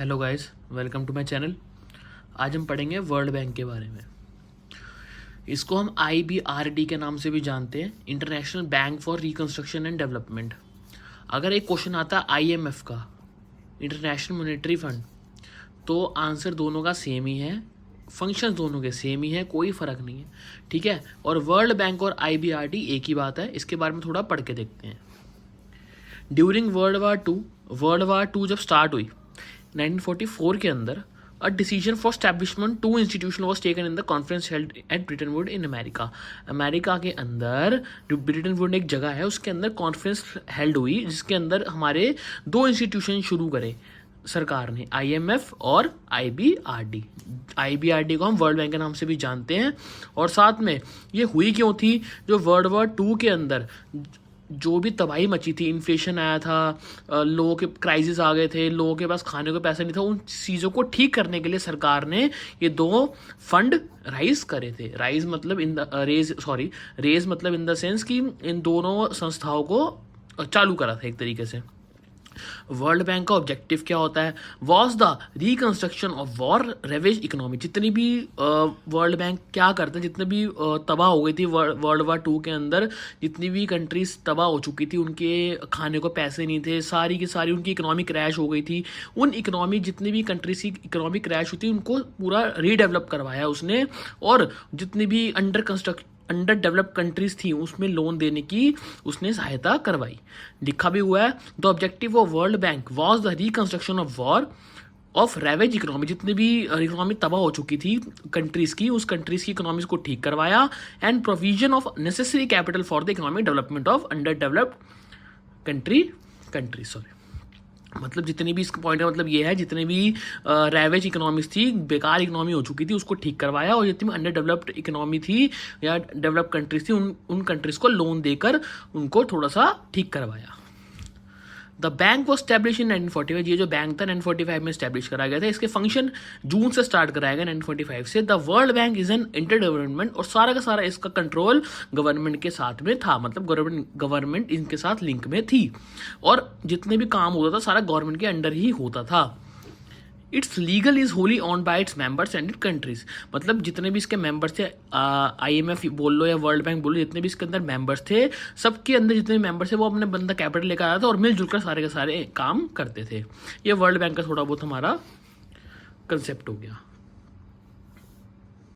Hello guys, welcome to my channel. आज हम पढ़ेंगे वर्ल्ड बैंक के बारे में। इसको हम IBRD के नाम से भी जानते हैं, international bank for reconstruction and development. अगर एक क्वेश्चन आता है IMF का, इंटरनेशनल मॉनेटरी फंड, तो आंसर दोनों का सेम ही है, फंक्शन दोनों के सेम ही है, कोई फ़र्क नहीं है, ठीक है। और वर्ल्ड बैंक और IBRD एक ही बात है। इसके बारे में थोड़ा पढ़ के देखते हैं। ड्यूरिंग वर्ल्ड वार टू जब स्टार्ट हुई 1944 के अंदर, a decision for establishment two institution was taken in the conference held at Bretton Woods in America. America के अंदर जो ब्रिटेन वुड एक जगह है, उसके अंदर कॉन्फ्रेंस हेल्ड हुई, जिसके अंदर हमारे दो इंस्टीट्यूशन शुरू करे सरकार ने, IMF और IBRD। IBRD को हम वर्ल्ड बैंक के नाम से भी जानते हैं। और साथ में ये हुई क्यों थी? जो वर्ल्ड वॉर टू के अंदर जो भी तबाही मची थी, इन्फ्लेशन आया था, लोगों के क्राइसिस आ गए थे, लोगों के पास खाने को पैसा नहीं था, उन चीज़ों को ठीक करने के लिए सरकार ने ये दो फंड राइज करे थे। रेज मतलब इन द सेंस कि इन दोनों संस्थाओं को चालू करा था एक तरीके से। वर्ल्ड बैंक का ऑब्जेक्टिव क्या होता है? Was the reconstruction of war ravage economy. जितनी भी वर्ल्ड बैंक क्या करता है, जितनी भी तबाह हो गई थी वर्ल्ड वार टू के अंदर, जितनी भी कंट्रीज तबाह हो चुकी थी, उनके खाने को पैसे नहीं थे, सारी की सारी उनकी इकोनॉमी क्रैश हो गई थी। उन इकोनॉमी जितनी भी कंट्रीज की इकोनॉमी क्रैश हुई थी, उनको पूरा रीडेवलप करवाया उसने। और जितनी भी अंडर डेवलप्ड कंट्रीज थी, उसमें लोन देने की उसने सहायता करवाई। लिखा भी हुआ है, the objective of world bank was the reconstruction of war of ravage economy. जितनी भी इकोनॉमी तबाह हो चुकी थी कंट्रीज की, उस कंट्रीज की इकोनॉमीज को ठीक करवाया। And provision of necessary capital for the economic development of under developed country. मतलब जितनी भी इसका पॉइंट का मतलब ये है, जितनी भी रेवेज इकोनॉमीज थी, बेकार इकोनॉमी हो चुकी थी, उसको ठीक करवाया। और जितनी भी अंडर डेवलप्ड इकोनॉमी थी या डेवलप्ड कंट्रीज थी, उन कंट्रीज को लोन देकर उनको थोड़ा सा ठीक करवाया। The bank was establish in 1945। ये जो बैंक था 1945 में स्टैब्लिश करा गया था। इसके फंक्शन जून से स्टार्ट कराया गया 1945 से। The world bank is an inter government, और सारा का सारा इसका कंट्रोल गवर्नमेंट के साथ में था, मतलब गवर्नमेंट इनके साथ लिंक में थी, और जितने भी काम होता था सारा गवर्नमेंट के अंडर ही होता था। It's legal is wholly on by its members and it countries. मतलब जितने भी इसके मेंबर्स थे, IMF बोल लो या वर्ल्ड बैंक बोल लो, जितने भी इसके अंदर मेंबर्स थे, सबके अंदर जितने मेंबर्स थे वो अपने बंदा कैपिटल लेकर आया था और मिलजुल कर सारे के सारे काम करते थे। ये वर्ल्ड बैंक का थोड़ा बहुत हमारा कंसेप्ट हो गया।